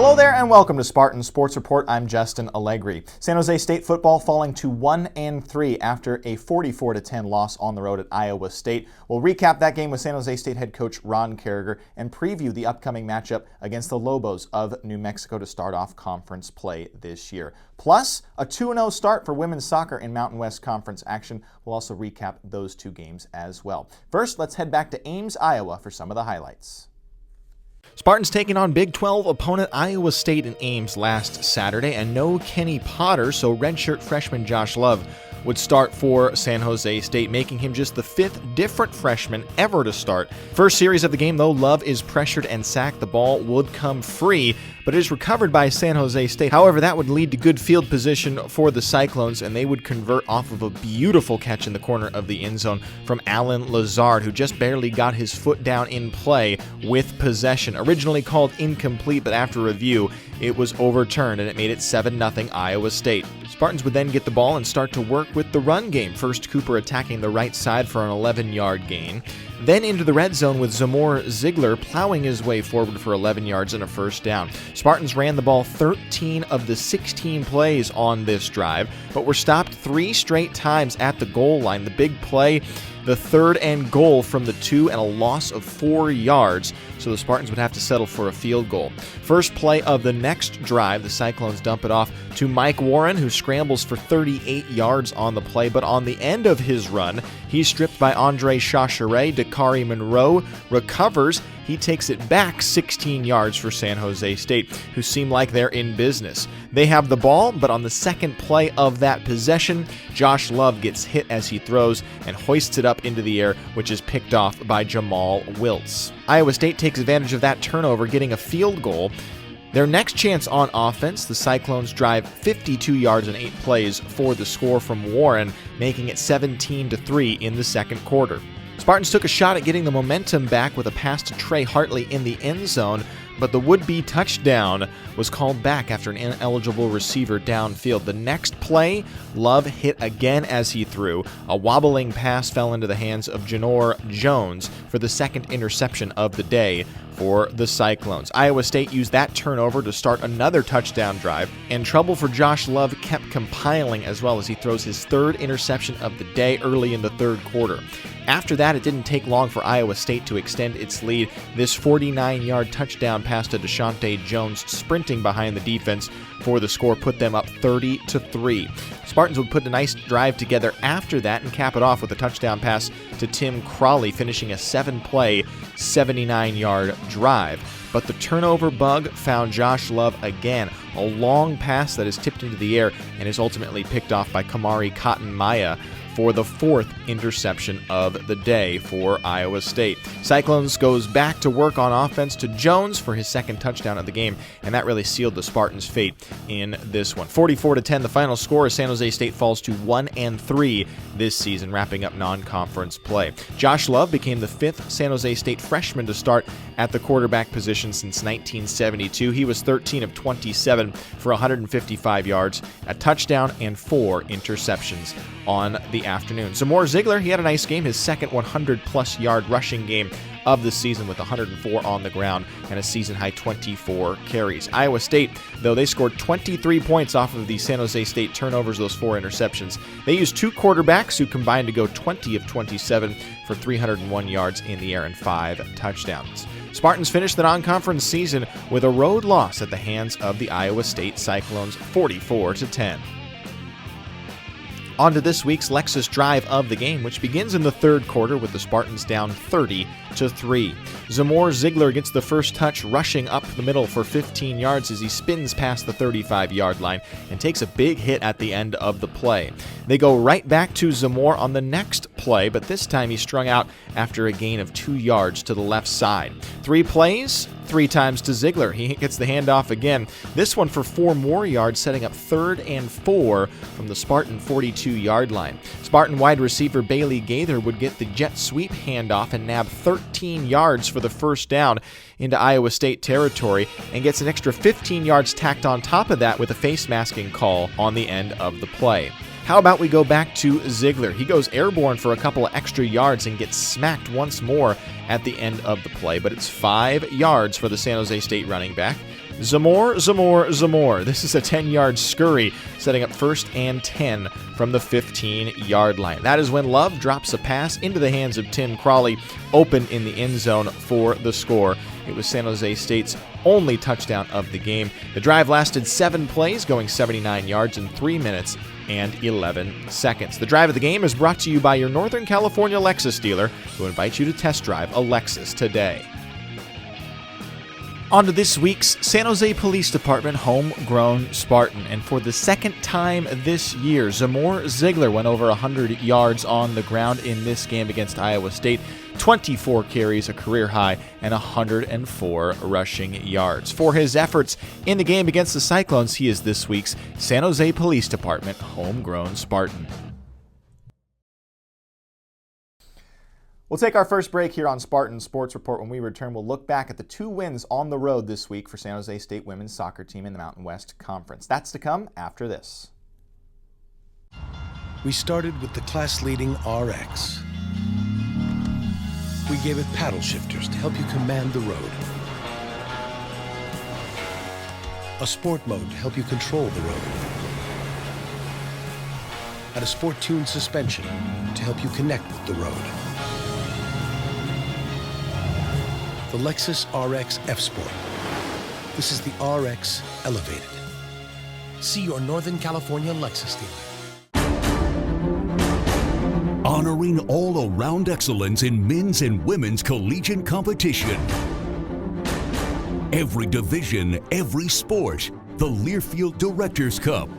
Hello there and welcome to Spartan Sports Report. I'm Justin Allegri. San Jose State football falling to 1-3 after a 44-10 loss on the road at Iowa State. We'll recap that game with San Jose State head coach Ron Carragher and preview the upcoming matchup against the Lobos of New Mexico to start off conference play this year. Plus, a 2-0 start for women's soccer in Mountain West Conference action. We'll also recap those two games as well. First, let's head back to Ames, Iowa for some of the highlights. Spartans taking on Big 12 opponent Iowa State in Ames last Saturday, and no Kenny Potter, so redshirt freshman Josh Love would start for San Jose State, making him just the fifth different freshman ever to start. First series of the game, though, Love is pressured and sacked. The ball would come free, but it is recovered by San Jose State. However, that would lead to good field position for the Cyclones, and they would convert off of a beautiful catch in the corner of the end zone from Alan Lazard, who just barely got his foot down in play with possession. Originally called incomplete, but after review, it was overturned, and it made it 7-0 Iowa State. Spartans would then get the ball and start to work with the run game. First, Cooper attacking the right side for an 11-yard gain. Then into the red zone with Zamor Ziegler plowing his way forward for 11 yards and a first down. Spartans ran the ball 13 of the 16 plays on this drive, but were stopped 3 straight times at the goal line. The big play, the third and goal from the 2 and a loss of 4 yards, so the Spartans would have to settle for a field goal. First play of the next drive, the Cyclones dump it off to Mike Warren, who scrambles for 38 yards on the play, but on the end of his run, he's stripped by Andre Chachere. Dakari Monroe recovers. He takes it back 16 yards for San Jose State, who seem like they're in business. They have the ball, but on the second play of that possession, Josh Love gets hit as he throws and hoists it up into the air, which is picked off by Jamal Wiltz. Iowa State takes advantage of that turnover, getting a field goal. Their next chance on offense, the Cyclones drive 52 yards in 8 plays for the score from Warren, making it 17-3 in the second quarter. Spartans took a shot at getting the momentum back with a pass to Trey Hartley in the end zone, but the would-be touchdown was called back after an ineligible receiver downfield. The next play, Love hit again as he threw. A wobbling pass fell into the hands of Janor Jones for the second interception of the day for the Cyclones. Iowa State used that turnover to start another touchdown drive, and trouble for Josh Love kept compiling as well as he throws his third interception of the day early in the third quarter. After that, it didn't take long for Iowa State to extend its lead. This 49-yard touchdown pass to Deshaunte Jones sprinting behind the defense for the score put them up 30-3. Spartans would put a nice drive together after that and cap it off with a touchdown pass to Tim Crawley, finishing a 7-play, 79-yard drive. But the turnover bug found Josh Love again. A long pass that is tipped into the air and is ultimately picked off by Kamari Cotton-Maya for the 4th interception of the day for Iowa State. Cyclones goes back to work on offense to Jones for his second touchdown of the game, and that really sealed the Spartans' fate in this one. 44-10, the final score as San Jose State falls to 1-3 this season, wrapping up non-conference play. Josh Love became the 5th San Jose State freshman to start at the quarterback position since 1972. He was 13 of 27 for 155 yards, a touchdown, and 4 interceptions on the afternoon. Zamor Ziegler, he had a nice game, his second 100-plus yard rushing game of the season with 104 on the ground and a season-high 24 carries. Iowa State, though, they scored 23 points off of the San Jose State turnovers, those 4 interceptions. They used 2 quarterbacks who combined to go 20 of 27 for 301 yards in the air and 5 touchdowns. Spartans finished the non-conference season with a road loss at the hands of the Iowa State Cyclones, 44-10. On to this week's Lexus drive of the game, which begins in the third quarter with the Spartans down 30-3. Zamor Ziegler gets the first touch rushing up the middle for 15 yards as he spins past the 35-yard line and takes a big hit at the end of the play. They go right back to Zamor on the next play, but this time he's strung out after a gain of 2 yards to the left side. 3 plays, 3 times to Ziegler. He gets the handoff again, this one for 4 more yards, setting up 3rd and 4 from the Spartan 42-yard line. Spartan wide receiver Bailey Gaither would get the jet sweep handoff and nab 13 yards for the first down into Iowa State territory, and gets an extra 15 yards tacked on top of that with a face masking call on the end of the play. How about we go back to Ziegler? He goes airborne for a couple of extra yards and gets smacked once more at the end of the play, but it's 5 yards for the San Jose State running back. Zamore. This is a 10-yard scurry, setting up 1st and 10 from the 15-yard line. That is when Love drops a pass into the hands of Tim Crawley, open in the end zone for the score. It was San Jose State's only touchdown of the game. The drive lasted 7 plays, going 79 yards in 3 minutes and 11 seconds. The drive of the game is brought to you by your Northern California Lexus dealer, who invites you to test drive a Lexus today. On to this week's San Jose Police Department Homegrown Spartan. And for the second time this year, Zamore Ziegler went over 100 yards on the ground in this game against Iowa State. 24 carries, a career high, and 104 rushing yards. For his efforts in the game against the Cyclones, he is this week's San Jose Police Department Homegrown Spartan. We'll take our first break here on Spartan Sports Report. When we return, we'll look back at the 2 wins on the road this week for San Jose State women's soccer team in the Mountain West Conference. That's to come after this. We started with the class-leading RX. We gave it paddle shifters to help you command the road. A sport mode to help you control the road. And a sport-tuned suspension to help you connect with the road. The Lexus RX F-Sport. This is the RX Elevated. See your Northern California Lexus dealer. Honoring all-around excellence in men's and women's collegiate competition. Every division, every sport, the Learfield Directors Cup.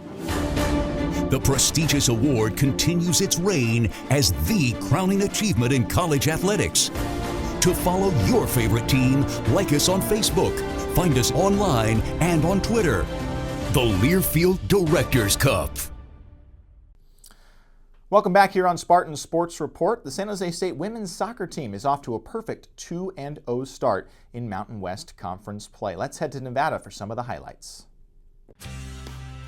The prestigious award continues its reign as the crowning achievement in college athletics. To follow your favorite team, like us on Facebook, find us online and on Twitter. The Learfield Directors Cup. Welcome back here on Spartan Sports Report. The San Jose State women's soccer team is off to a perfect 2-0 start in Mountain West Conference play. Let's head to Nevada for some of the highlights.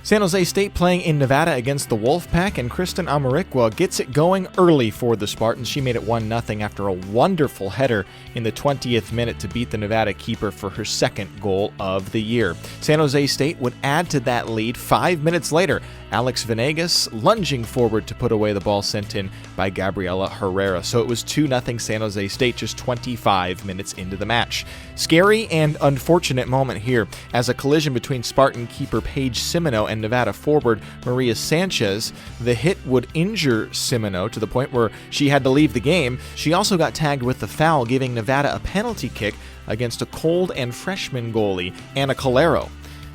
San Jose State playing in Nevada against the Wolfpack, and Kristen Amarikwa gets it going early for the Spartans. She made it 1-0 after a wonderful header in the 20th minute to beat the Nevada keeper for her second goal of the year. San Jose State would add to that lead 5 minutes later. Alex Venegas lunging forward to put away the ball sent in by Gabriela Herrera. So it was 2-0 San Jose State just 25 minutes into the match. Scary and unfortunate moment here as a collision between Spartan keeper Paige Simino and Nevada forward Maria Sanchez. The hit would injure Simino to the point where she had to leave the game. She also got tagged with the foul, giving Nevada a penalty kick against a cold and freshman goalie, Anna Calero.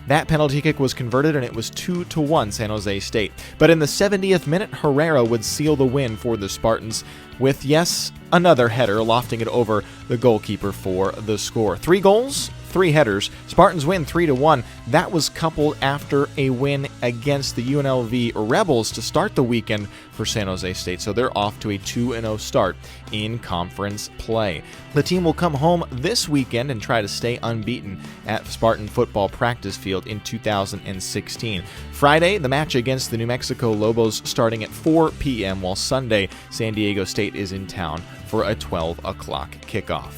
That penalty kick was converted and it was 2-1 San Jose State. But in the 70th minute, Herrera would seal the win for the Spartans with, yes, another header, lofting it over the goalkeeper for the score. 3 goals, 3 headers. Spartans win 3-1. That was coupled after a win against the UNLV Rebels to start the weekend for San Jose State. So they're off to a 2-0 start in conference play. The team will come home this weekend and try to stay unbeaten at Spartan football practice field in 2016. Friday, the match against the New Mexico Lobos starting at 4 p.m., while Sunday, San Diego State is in town for a 12 o'clock kickoff.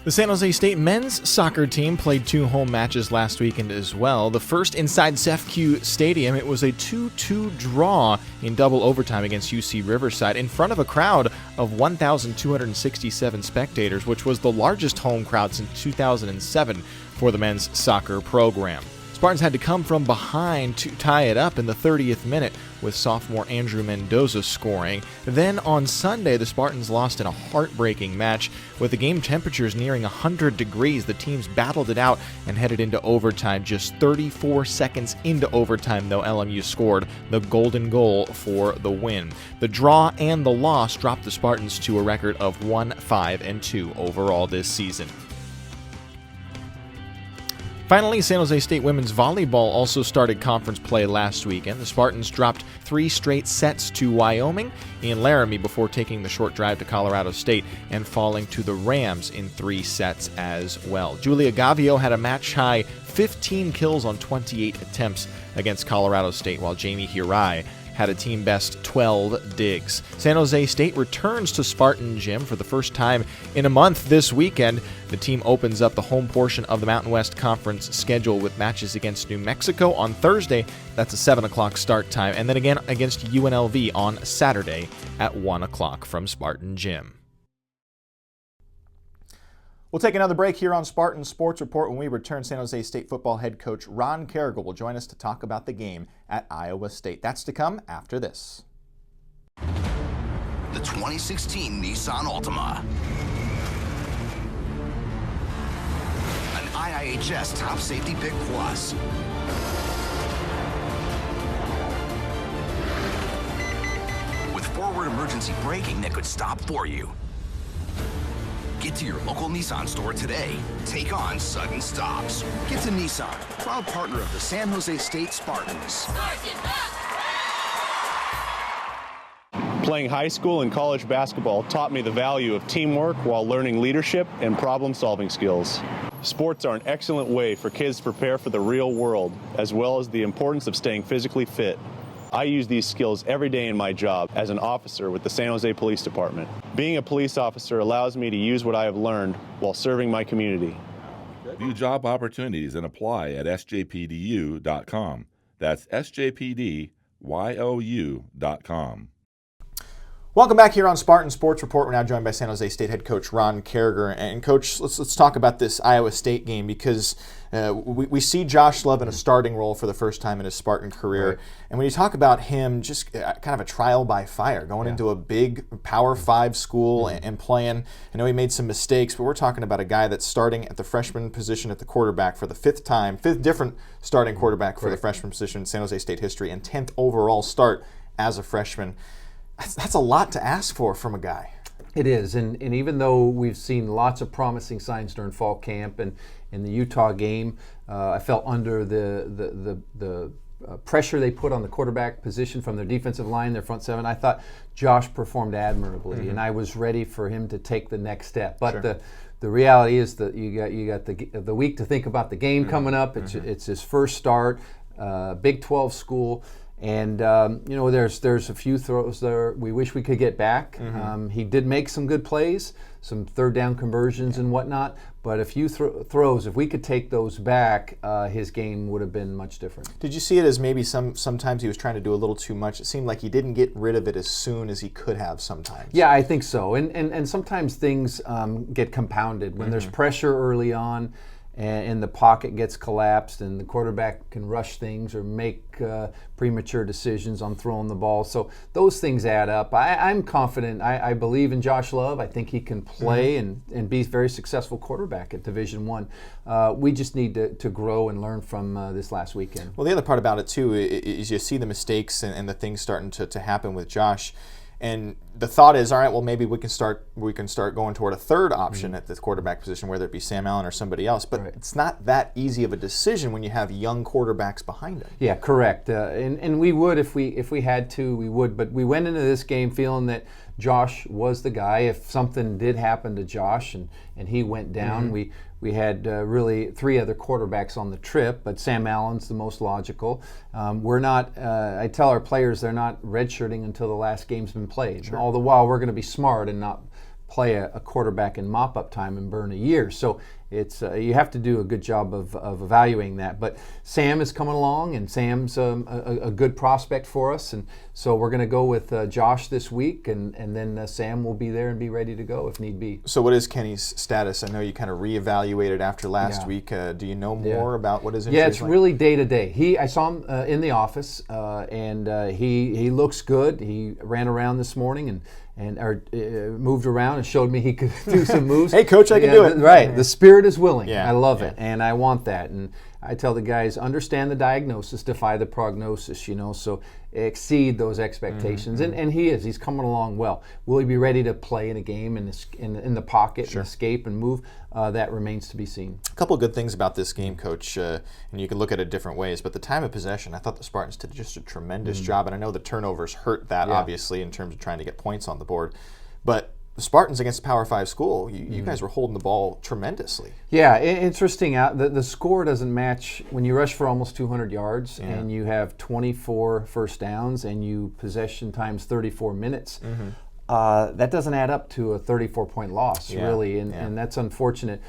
The San Jose State men's soccer team played 2 home matches last weekend as well. The first inside CEFCU Stadium, it was a 2-2 draw in double overtime against UC Riverside in front of a crowd of 1,267 spectators, which was the largest home crowd since 2007 for the men's soccer program. Spartans had to come from behind to tie it up in the 30th minute with sophomore Andrew Mendoza scoring. Then on Sunday, the Spartans lost in a heartbreaking match. With the game temperatures nearing 100 degrees, the teams battled it out and headed into overtime. Just 34 seconds into overtime, though, LMU scored the golden goal for the win. The draw and the loss dropped the Spartans to a record of 1-5-2 overall this season. Finally, San Jose State women's volleyball also started conference play last weekend. The Spartans dropped 3 straight sets to Wyoming in Laramie before taking the short drive to Colorado State and falling to the Rams in 3 sets as well. Julia Gavio had a match-high 15 kills on 28 attempts against Colorado State, while Jamie Hirai had a team best 12 digs. San Jose State returns to Spartan Gym for the first time in a month this weekend. The team opens up the home portion of the Mountain West Conference schedule with matches against New Mexico on Thursday. That's a 7 o'clock start time. And then again against UNLV on Saturday at 1 o'clock from Spartan Gym. We'll take another break here on Spartan Sports Report. When we return, San Jose State football head coach Ron Carrigal will join us to talk about the game at Iowa State. That's to come after this. The 2016 Nissan Altima. An IIHS Top Safety Pick Plus. With forward emergency braking that could stop for you. Get to your local Nissan store today. Take on sudden stops. Get to Nissan, proud partner of the San Jose State Spartans. Playing high school and college basketball taught me the value of teamwork while learning leadership and problem-solving skills. Sports are an excellent way for kids to prepare for the real world, as well as the importance of staying physically fit. I use these skills every day in my job as an officer with the San Jose Police Department. Being a police officer allows me to use what I have learned while serving my community. View job opportunities and apply at sjpdu.com. That's sjpdyu.com. Welcome back here on Spartan Sports Report. We're now joined by San Jose State head coach Ron Carrigal. And Coach, let's talk about this Iowa State game because we see Josh Love in a starting role for the first time in his Spartan career. Right. And when you talk about him, just kind of a trial by fire, going into a big Power 5 school and playing. I know he made some mistakes, but we're talking about a guy that's starting at the freshman position at the quarterback for the fifth different starting quarterback for the freshman position in San Jose State history, and 10th overall start as a freshman. That's a lot to ask for from a guy. It is, and even though we've seen lots of promising signs during fall camp and in the Utah game, I felt under the pressure they put on the quarterback position from their defensive line, their front seven. I thought Josh performed admirably, and I was ready for him to take the next step. But the reality is that you got the week to think about the game coming up. It's his first start, Big 12 school. And there's a few throws there we wish we could get back. He did make some good plays, some third down conversions and whatnot, but a few throws, if we could take those back, his game would have been much different. Did you see it as maybe sometimes he was trying to do a little too much? It seemed like he didn't get rid of it as soon as he could have sometimes. Yeah, I think so. And sometimes things get compounded when there's pressure early on. And the pocket gets collapsed, and the quarterback can rush things or make premature decisions on throwing the ball. So those things add up. I'm confident. I believe in Josh Love. I think he can play and be a very successful quarterback at Division I. We just need to grow and learn from this last weekend. Well, the other part about it, too, is you see the mistakes and the things starting to happen with Josh. And the thought is, all right, well, maybe we can start going toward a third option at the quarterback position, whether it be Sam Allen or somebody else. But it's not that easy of a decision when you have young quarterbacks behind him. Yeah, correct. And we would, if we had to, we would. But we went into this game feeling that Josh was the guy. If something did happen to Josh and he went down, we had really three other quarterbacks on the trip, but Sam Allen's the most logical. We're not, I tell our players they're not redshirting until the last game's been played. All the while, we're going to be smart and not play a quarterback in mop-up time and burn a year. So it's you have to do a good job of evaluating that. But Sam is coming along, and Sam's a good prospect for us. And so we're going to go with Josh this week, and then Sam will be there and be ready to go if need be. So what is Kenny's status? I know you kind of reevaluated after last week. Do you know more about what his injury is? Yeah, it's really day to day. I saw him in the office, and he looks good. He ran around this morning and moved around and showed me he could do some moves. Hey, coach, I can do it. Right. The spirit is willing. Yeah. I love it, and I want that. And I tell the guys, understand the diagnosis, defy the prognosis, so exceed those expectations. And he is. He's coming along well. Will he be ready to play in a game in the pocket and escape and move? That remains to be seen. A couple of good things about this game, Coach, and you can look at it different ways, but the time of possession, I thought the Spartans did just a tremendous job, and I know the turnovers hurt that, obviously, in terms of trying to get points on the board. But the Spartans against a Power 5 school, you guys were holding the ball tremendously. Yeah, interesting. The score doesn't match when you rush for almost 200 yards and you have 24 first downs and you possession times 34 minutes. That doesn't add up to a 34-point loss, really, and that's unfortunate.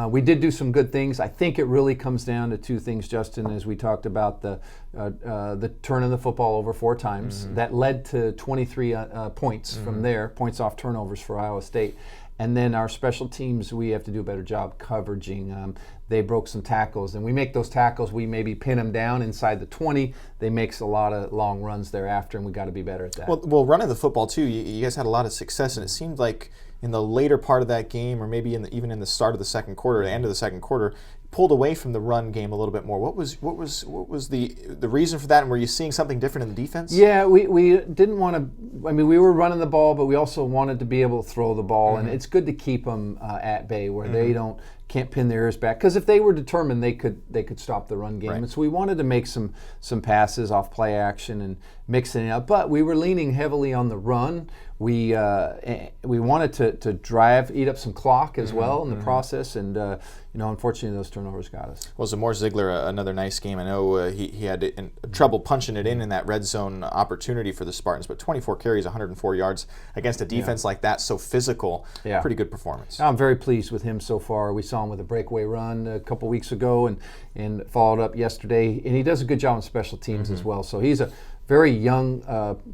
We did do some good things. I think it really comes down to two things, Justin, as we talked about the turning the football over 4 times. That led to 23 points from there, points off turnovers for Iowa State. And then our special teams, we have to do a better job coveraging. They broke some tackles, and we make those tackles. We maybe pin them down inside the 20. They make a lot of long runs thereafter, and we got to be better at that. Well, running the football too. You guys had a lot of success, and it seemed like in the later part of that game, or maybe even in the start of the second quarter, the end of the second quarter, pulled away from the run game a little bit more. What was the reason for that, and were you seeing something different in the defense? Yeah, we didn't want to. I mean, we were running the ball, but we also wanted to be able to throw the ball, and it's good to keep them at bay where they can't pin their ears back, because if they were determined, they could stop the run game. And so we wanted to make some passes off play action and mixing it up, but we were leaning heavily on the run. We wanted to drive, eat up some clock as well in the process, and unfortunately those turnovers got us. Well, Zamore Ziegler, another nice game. I know he had trouble punching it in that red zone opportunity for the Spartans, but 24 carries, 104 yards against a defense like that, so physical. Pretty good performance. I'm very pleased with him so far. We saw him with a breakaway run a couple weeks ago and followed up yesterday, and he does a good job on special teams as well. So he's a very young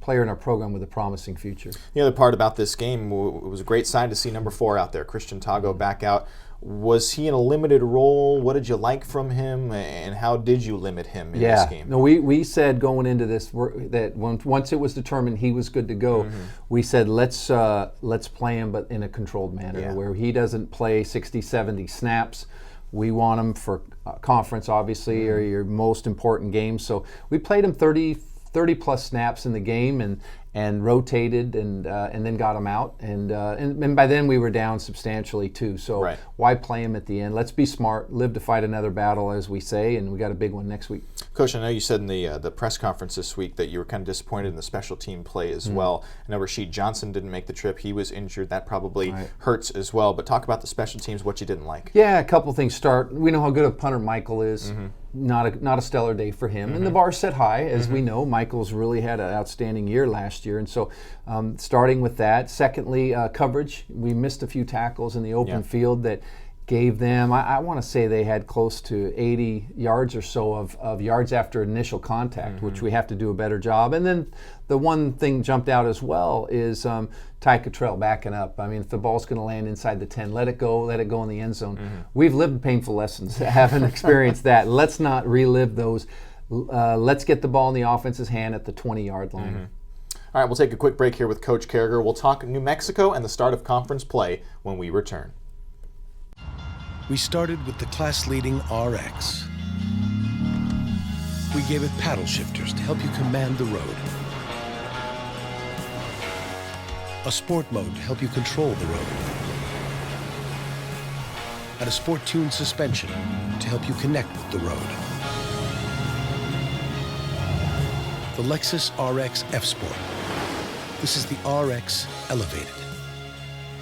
player in our program with a promising future. The other part about this game, it was a great sign to see number 4 out there, Christian Tago, back out. Was he in a limited role? What did you like from him, and how did you limit him in this game? No, we said going into this that once it was determined he was good to go, we said let's play him, but in a controlled manner where he doesn't play 60, 70 snaps. We want him for conference, obviously, or your most important games. So we played him 30 plus snaps in the game and rotated and then got him out. And by then we were down substantially too. So why play him at the end? Let's be smart, live to fight another battle, as we say, and we got a big one next week. Coach, I know you said in the press conference this week that you were kind of disappointed in the special team play as well. I know Rasheed Johnson didn't make the trip. He was injured. That probably hurts as well. But talk about the special teams, what you didn't like. Yeah, a couple things. We know how good a punter Michael is. Not a stellar day for him. And the bar's set high, as we know. Michael's really had an outstanding year last year. And so starting with that. Secondly, coverage. We missed a few tackles in the open field that gave them, I want to say they had close to 80 yards or so of yards after initial contact, which we have to do a better job. And then the one thing jumped out as well is Ty Cottrell backing up. I mean, if the ball's going to land inside the 10, let it go in the end zone. We've lived painful lessons, haven't experienced that. Let's not relive those. Let's get the ball in the offense's hand at the 20-yard line. All right, we'll take a quick break here with Coach Carragher. We'll talk New Mexico and the start of conference play when we return. We started with the class-leading RX. We gave it paddle shifters to help you command the road. A sport mode to help you control the road. And a sport-tuned suspension to help you connect with the road. The Lexus RX F-Sport. This is the RX Elevated.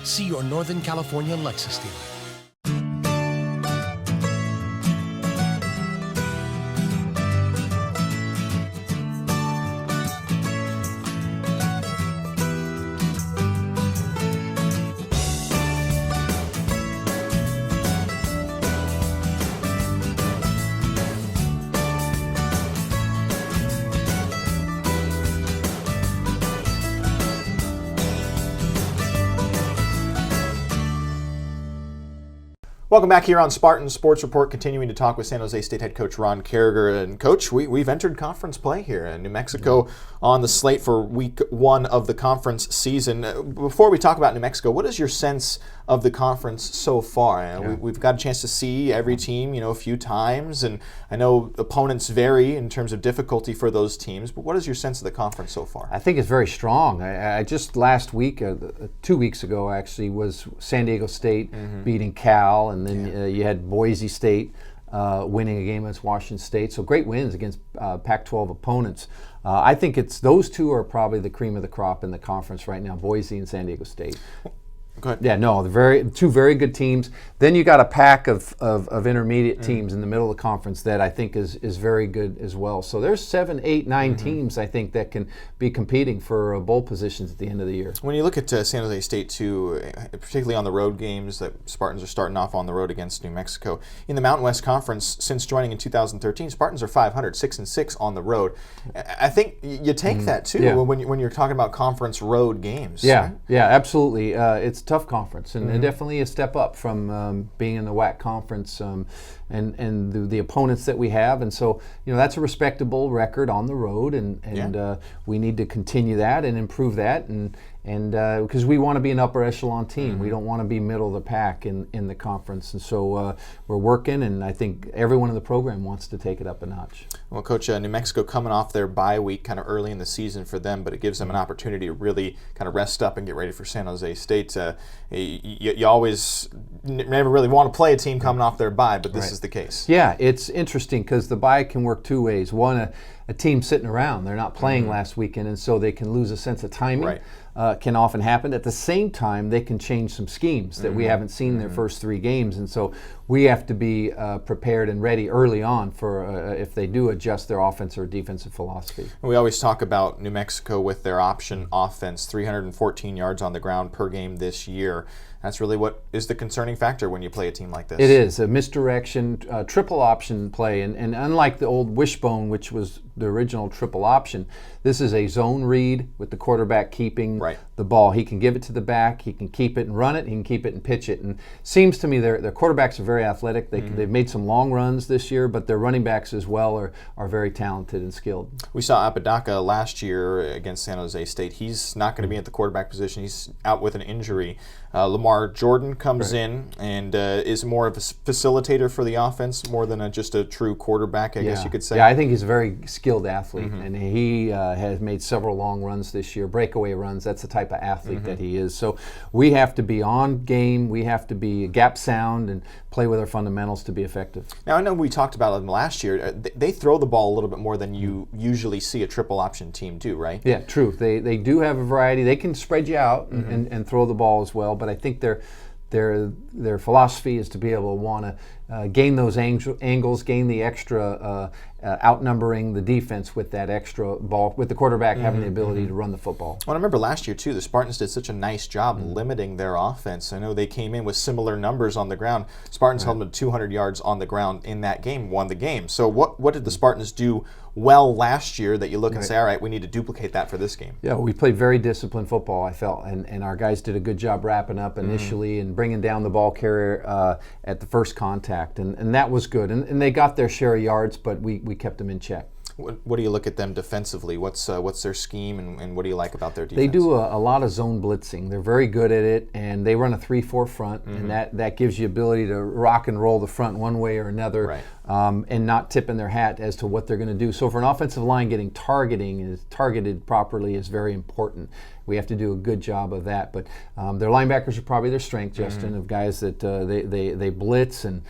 See your Northern California Lexus dealer. Welcome back here on Spartan Sports Report, continuing to talk with San Jose State head coach Ron Carragher. And Coach, we've entered conference play here, and New Mexico on the slate for week 1 of the conference season. Before we talk about New Mexico, what is your sense of the conference so far? We've got a chance to see every team, a few times, and I know opponents vary in terms of difficulty for those teams, but what is your sense of the conference so far? I think it's very strong. I just last week, 2 weeks ago actually, was San Diego State beating Cal, and then you had Boise State winning a game against Washington State. So great wins against Pac-12 opponents. I think those two are probably the cream of the crop in the conference right now, Boise and San Diego State. Go ahead. Yeah, no, two very good teams. Then you got a pack of intermediate teams in the middle of the conference that I think is very good as well. So there's 7, 8, 9 teams I think that can be competing for bowl positions at the end of the year. When you look at San Jose State too, particularly on the road games that Spartans are starting off on the road against New Mexico, in the Mountain West Conference since joining in 2013, Spartans are 500, 6-6 on the road. I think you take that too when you're talking about conference road games. Yeah, right? yeah, absolutely. It's a tough conference and definitely a step up from being in the WAC conference and the opponents that we have. And so, that's a respectable record on the road, and we need to continue that and improve that, and because we want to be an upper echelon team. We don't want to be middle of the pack in the conference. And so we're working, and I think everyone in the program wants to take it up a notch. Well, Coach, New Mexico coming off their bye week kind of early in the season for them, but it gives them an opportunity to really kind of rest up and get ready for San Jose State. You always never really want to play a team coming off their bye, but this is the case. Yeah, it's interesting because the bye can work two ways. One, a team sitting around, they're not playing last weekend, and so they can lose a sense of timing. Right. Can often happen. At the same time, they can change some schemes that we haven't seen in their first 3 games, and so we have to be prepared and ready early on for if they do adjust their offensive or defensive philosophy. We always talk about New Mexico with their option offense, 314 yards on the ground per game this year. That's really what is the concerning factor when you play a team like this. It is a misdirection, triple option play, and unlike the old wishbone, which was the original triple option, this is a zone read with the quarterback keeping the ball. He can give it to the back, he can keep it and run it, he can keep it and pitch it. And seems to me their quarterbacks are very athletic. They've made some long runs this year, but their running backs as well are very talented and skilled. We saw Apodaca last year against San Jose State. He's not going to be at the quarterback position. He's out with an injury. Lamar Jordan comes in and is more of a facilitator for the offense more than just a true quarterback, I guess you could say. Yeah, I think he's a very skilled athlete, and he has made several long runs this year, breakaway runs. That's the type of athlete that he is. So we have to be on game. We have to be gap sound and play with our fundamentals to be effective. Now, I know we talked about them last year. They throw the ball a little bit more than you usually see a triple option team do, right? Yeah, true. They do have a variety. They can spread you out and throw the ball as well, but I think their philosophy is to be able to want to gain those angles, gain the extra outnumbering the defense with that extra ball, with the quarterback having the ability to run the football. Well, I remember last year, too, the Spartans did such a nice job limiting their offense. I know they came in with similar numbers on the ground. Spartans held them to 200 yards on the ground in that game, won the game. So what did the Spartans do well last year that you look and say, all right, we need to duplicate that for this game? Yeah, we played very disciplined football, I felt, and our guys did a good job wrapping up initially and bringing down the ball carrier at the first contact, and that was good. And they got their share of yards, but we kept them in check. What do you look at them defensively? What's their scheme, and what do you like about their defense? They do a lot of zone blitzing. They're very good at it, and they run a 3-4 front, and that gives you ability to rock and roll the front one way or another, and not tipping their hat as to what they're going to do. So for an offensive line, getting targeted properly is very important. We have to do a good job of that. But their linebackers are probably their strength, Justin, of guys that they blitz and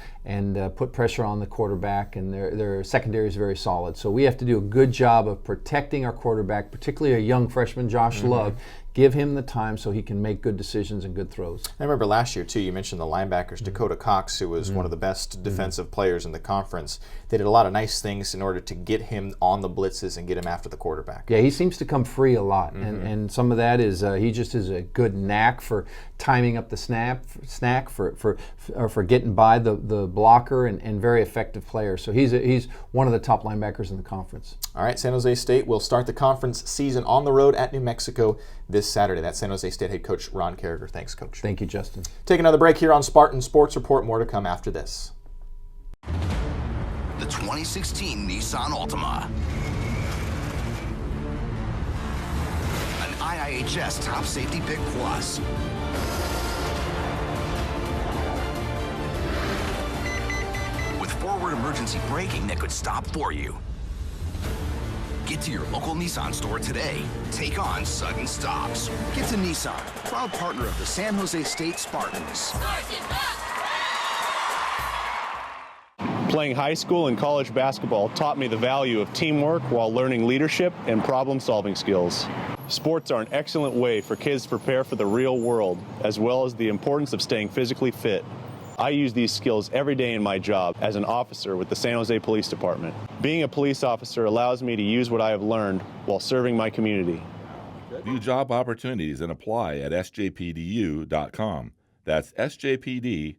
put pressure on the quarterback, and their secondary is very solid. So we have to do a good job of protecting our quarterback, particularly a young freshman, Josh Love. Give him the time so he can make good decisions and good throws. I remember last year, too, you mentioned the linebackers, Dakota Cox, who was one of the best defensive players in the conference. They did a lot of nice things in order to get him on the blitzes and get him after the quarterback. Yeah, he seems to come free a lot, and some of that is he just is a good knack for timing up the snack for getting by the blocker, and very effective player. So he's one of the top linebackers in the conference. All right, San Jose State will start the conference season on the road at New Mexico this Saturday. That's San Jose State head coach Ron Carriger. Thanks, Coach. Thank you, Justin. Take another break here on Spartan Sports Report. More to come after this. The 2016 Nissan Altima. An IIHS Top Safety Pick Plus. With forward emergency braking that could stop for you. Get to your local Nissan store today. Take on sudden stops. Get to Nissan, proud partner of the San Jose State Spartans. Playing high school and college basketball taught me the value of teamwork while learning leadership and problem-solving skills. Sports are an excellent way for kids to prepare for the real world, as well as the importance of staying physically fit. I use these skills every day in my job as an officer with the San Jose Police Department. Being a police officer allows me to use what I have learned while serving my community. View job opportunities and apply at sjpdu.com. That's sjpdyu.com.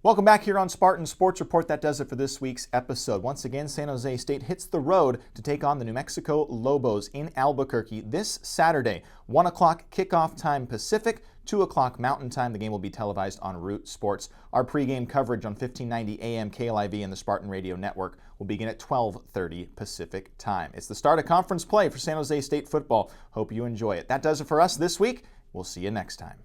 Welcome back here on Spartan Sports Report. That does it for this week's episode. Once again, San Jose State hits the road to take on the New Mexico Lobos in Albuquerque this Saturday. 1 o'clock kickoff time Pacific, 2 o'clock Mountain Time. The game will be televised on Root Sports. Our pregame coverage on 1590 AM KLIV and the Spartan Radio Network will begin at 12:30 Pacific Time. It's the start of conference play for San Jose State football. Hope you enjoy it. That does it for us this week. We'll see you next time.